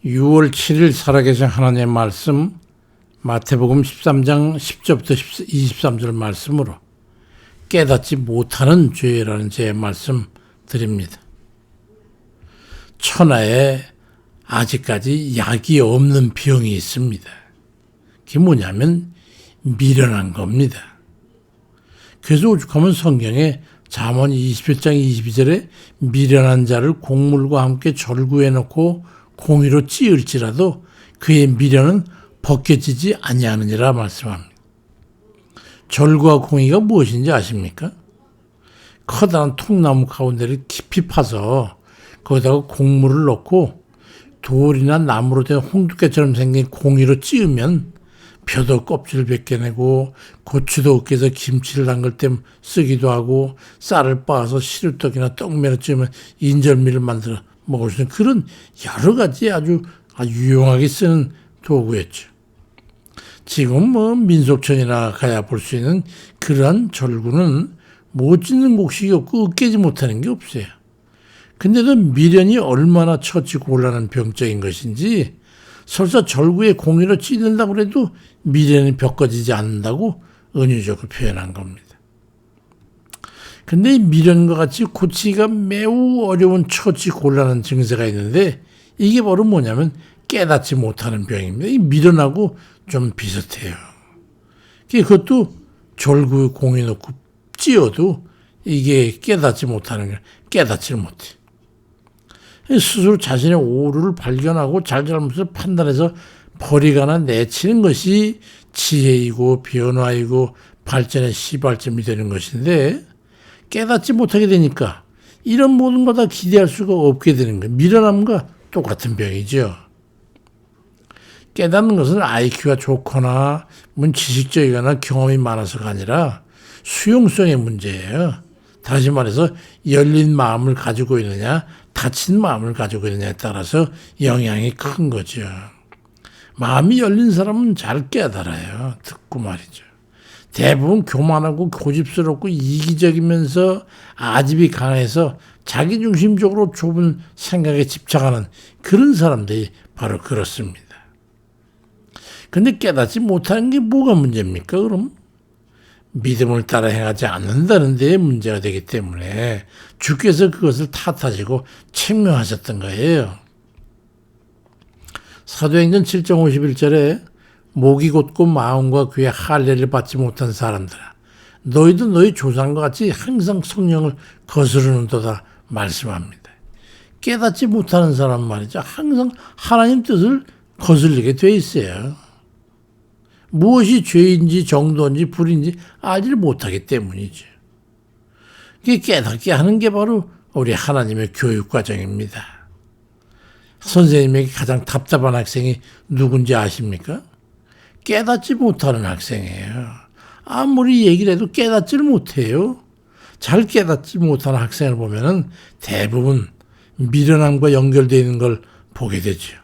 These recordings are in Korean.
6월 7일 살아계신 하나님의 말씀 마태복음 13장 10절부터 23절 말씀으로 깨닫지 못하는 죄라는 제 말씀 드립니다. 천하에 아직까지 약이 없는 병이 있습니다. 그게 뭐냐면 미련한 겁니다. 그래서 오죽하면 성경에 잠언 21장 22절에 미련한 자를 곡물과 함께 절구해 놓고 공의로 찌을지라도 그의 미련은 벗겨지지 아니하느니라 말씀합니다. 절구와 공의가 무엇인지 아십니까? 커다란 통나무 가운데를 깊이 파서 거기다가 곡물을 넣고 돌이나 나무로 된 홍두깨처럼 생긴 공의로 찌으면 벼도 껍질을 벗겨내고 고추도 으깨서 김치를 담글 때 쓰기도 하고 쌀을 빻아서 시루떡이나 떡면을 찌으면 인절미를 만들어 먹을 수 있는 그런 여러 가지 아주 유용하게 쓰는 도구였죠. 지금 민속촌이나 가야 볼 수 있는 그러한 절구는 못 짓는 곡식이 없고 으깨지 못하는 게 없어요. 근데도 미련이 얼마나 처치곤란한 병적인 것인지 설사 절구에 공의로 찌는다고 해도 미련이 벗겨지지 않는다고 은유적으로 표현한 겁니다. 근데 이 미련과 같이 고치기가 매우 어려운 처치곤란한 증세가 있는데 이게 바로 뭐냐면 깨닫지 못하는 병입니다. 이 미련하고 좀 비슷해요. 그것도 절구 공의 놓고 찌어도 이게 깨닫지 못하는 거예요. 깨닫지를 못해. 스스로 자신의 오류를 발견하고 잘잘못을 판단해서 버리거나 내치는 것이 지혜이고 변화이고 발전의 시발점이 되는 것인데 깨닫지 못하게 되니까 이런 모든 거 다 기대할 수가 없게 되는 거예요. 미련함과 똑같은 병이죠. 깨닫는 것은 IQ가 좋거나 지식적이거나 경험이 많아서가 아니라 수용성의 문제예요. 다시 말해서 열린 마음을 가지고 있느냐 닫힌 마음을 가지고 있느냐에 따라서 영향이 큰 거죠. 마음이 열린 사람은 잘 깨달아요. 듣고 말이죠. 대부분 교만하고 고집스럽고 이기적이면서 아집이 강해서 자기중심적으로 좁은 생각에 집착하는 그런 사람들이 바로 그렇습니다. 근데 깨닫지 못하는 게 뭐가 문제입니까? 그럼 믿음을 따라 행하지 않는다는 데에 문제가 되기 때문에 주께서 그것을 탓하시고 책명하셨던 거예요. 사도행전 7장 51절에 목이 곧고 마음과 귀에 할례를 받지 못한 사람들아 너희도 너희 조상과 같이 항상 성령을 거스르는도다 말씀합니다. 깨닫지 못하는 사람 말이죠. 항상 하나님 뜻을 거슬리게 돼 있어요. 무엇이 죄인지 정도인지 불인지 알지를 못하기 때문이죠. 깨닫게 하는 게 바로 우리 하나님의 교육 과정입니다. 선생님에게 가장 답답한 학생이 누군지 아십니까? 깨닫지 못하는 학생이에요. 아무리 얘기를 해도 깨닫지를 못해요. 잘 깨닫지 못하는 학생을 보면은 대부분 미련함과 연결되어 있는 걸 보게 되죠.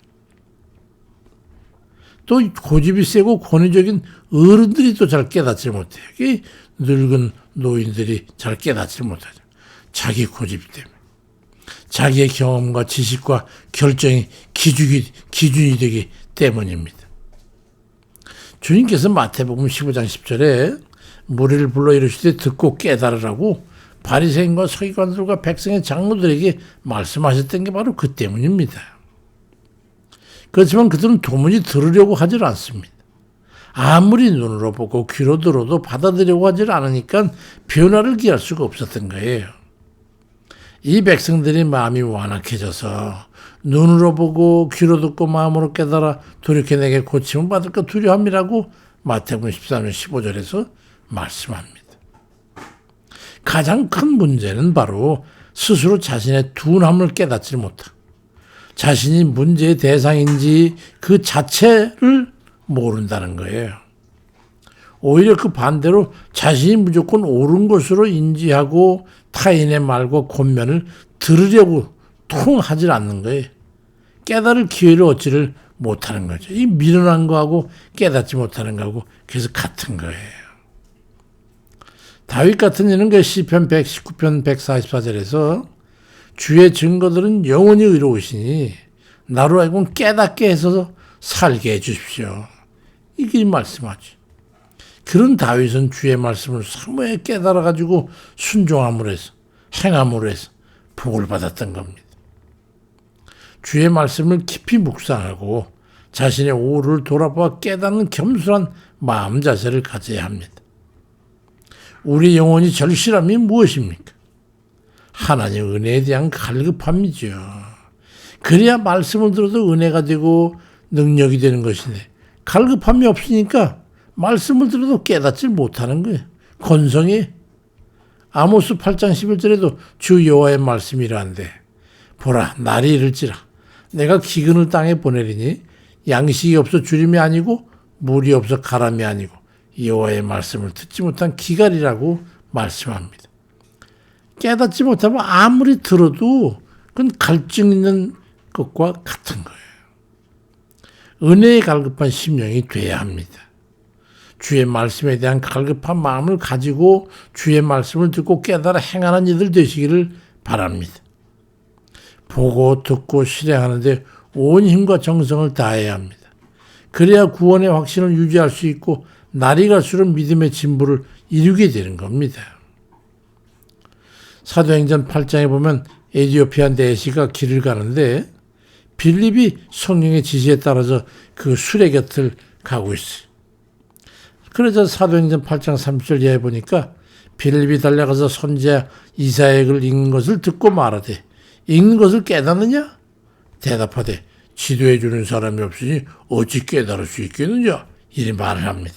또 고집이 세고 권위적인 어른들이 또 잘 깨닫지 못해요. 늙은 노인들이 잘 깨닫지 못하죠. 자기 고집 때문에. 자기의 경험과 지식과 결정이 기준이 되기 때문입니다. 주님께서 마태복음 15장 10절에 무리를 불러 이르시되 듣고 깨달으라고 바리새인과 서기관들과 백성의 장로들에게 말씀하셨던 게 바로 그 때문입니다. 그렇지만 그들은 도무지 들으려고 하질 않습니다. 아무리 눈으로 보고 귀로 들어도 받아들이려고 하질 않으니까 변화를 기할 수가 없었던 거예요. 이 백성들이 마음이 완악해져서 눈으로 보고 귀로 듣고 마음으로 깨달아 돌이켜 내게 고침을 받을까 두려움이라고 마태복음 13장 15절에서 말씀합니다. 가장 큰 문제는 바로 스스로 자신의 둔함을 깨닫지 못하고 자신이 문제의 대상인지 그 자체를 모른다는 거예요. 오히려 그 반대로 자신이 무조건 옳은 것으로 인지하고 타인의 말과 권면을 들으려고 통하지 않는 거예요. 깨달을 기회를 얻지를 못하는 거죠. 이 미련한 거하고 깨닫지 못하는 거하고 그래서 같은 거예요. 다윗 같은 이는 그 시편 119편 144절에서 주의 증거들은 영원히 의로우시니 나로 하여금 깨닫게 해서 살게 해 주십시오. 이게 말씀하지. 그런 다윗은 주의 말씀을 사모에 깨달아가지고 순종함으로 해서 행함으로 해서 복을 받았던 겁니다. 주의 말씀을 깊이 묵상하고 자신의 오를 돌아보아 깨닫는 겸손한 마음 자세를 가져야 합니다. 우리 영혼이 절실함이 무엇입니까? 하나님의 은혜에 대한 갈급함이죠. 그래야 말씀을 들어도 은혜가 되고 능력이 되는 것인데 갈급함이 없으니까 말씀을 들어도 깨닫지 못하는 거예요. 건성이 아모스 8장 11절에도 주 여호와의 말씀이라는데 보라 날이 이를지라 내가 기근을 땅에 보내리니 양식이 없어 주림이 아니고 물이 없어 가람이 아니고 여호와의 말씀을 듣지 못한 기갈이라고 말씀합니다. 깨닫지 못하면 아무리 들어도 그건 갈증 있는 것과 같은 거예요. 은혜에 갈급한 심령이 돼야 합니다. 주의 말씀에 대한 갈급한 마음을 가지고 주의 말씀을 듣고 깨달아 행하는 이들 되시기를 바랍니다. 보고 듣고 실행하는데 온 힘과 정성을 다해야 합니다. 그래야 구원의 확신을 유지할 수 있고 날이 갈수록 믿음의 진보를 이루게 되는 겁니다. 사도행전 8장에 보면 에티오피아 내시가 길을 가는데 빌립이 성령의 지시에 따라서 그 수레 곁을 가고 있어요. 그래서 사도행전 8장 30절 이하에 보니까 빌립이 달려가서 선지자 이사야의 글 읽는 것을 듣고 말하되 읽는 것을 깨닫느냐? 대답하되 지도해 주는 사람이 없으니 어찌 깨달을 수 있겠느냐? 이리 말을 합니다.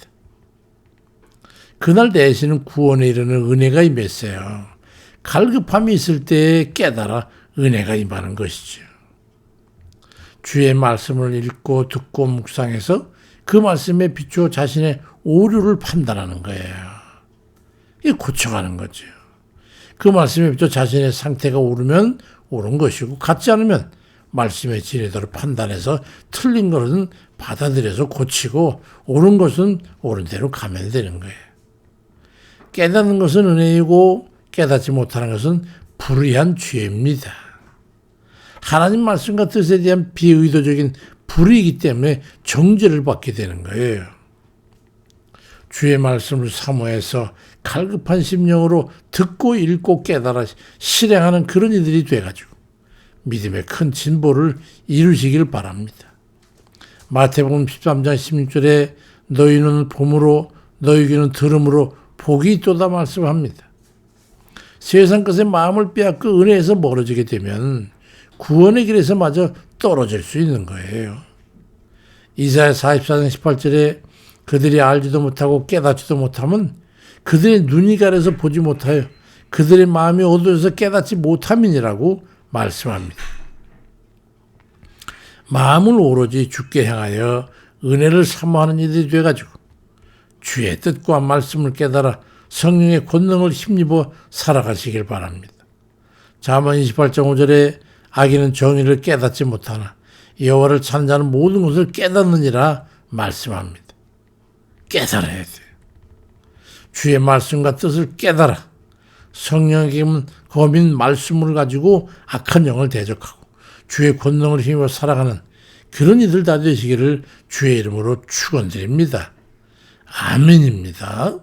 그날 내시는 구원에 이르는 은혜가 임했어요. 갈급함이 있을 때 깨달아 은혜가 임하는 것이죠. 주의 말씀을 읽고 듣고 묵상해서 그 말씀에 비추어 자신의 오류를 판단하는 거예요. 이게 고쳐가는 거죠. 그 말씀에 비추어 자신의 상태가 오르면 옳은 것이고 같지 않으면 말씀의 진리대로 판단해서 틀린 것은 받아들여서 고치고 옳은 것은 옳은 대로 가면 되는 거예요. 깨닫는 것은 은혜이고 깨닫지 못하는 것은 불의한 죄입니다. 하나님 말씀과 뜻에 대한 비의도적인 불의이기 때문에 정죄를 받게 되는 거예요. 주의 말씀을 사모해서 갈급한 심령으로 듣고 읽고 깨달아 실행하는 그런 이들이 돼가지고 믿음의 큰 진보를 이루시길 바랍니다. 마태복음 13장 16절에 너희는 봄으로 너희 귀는 들음으로 복이 있도다 말씀합니다. 세상 것에 마음을 빼앗고 은혜에서 멀어지게 되면 구원의 길에서 마저 떨어질 수 있는 거예요. 이사야 44장 18절에 그들이 알지도 못하고 깨닫지도 못하면 그들의 눈이 가려서 보지 못하여 그들의 마음이 어두워서 깨닫지 못함이니라고 말씀합니다. 마음을 오로지 주께 향하여 은혜를 사모하는 이들이 돼가지고 주의 뜻과 말씀을 깨달아 성령의 권능을 힘입어 살아가시길 바랍니다. 잠언 28장 5절에 악인은 정의를 깨닫지 못하나 여호와를 찾는 자는 모든 것을 깨닫느니라 말씀합니다. 깨달아야 돼요. 주의 말씀과 뜻을 깨달아 성령에게 거민 말씀을 가지고 악한 영을 대적하고 주의 권능을 힘입어 살아가는 그런 이들 다 되시기를 주의 이름으로 축원드립니다. 아멘입니다.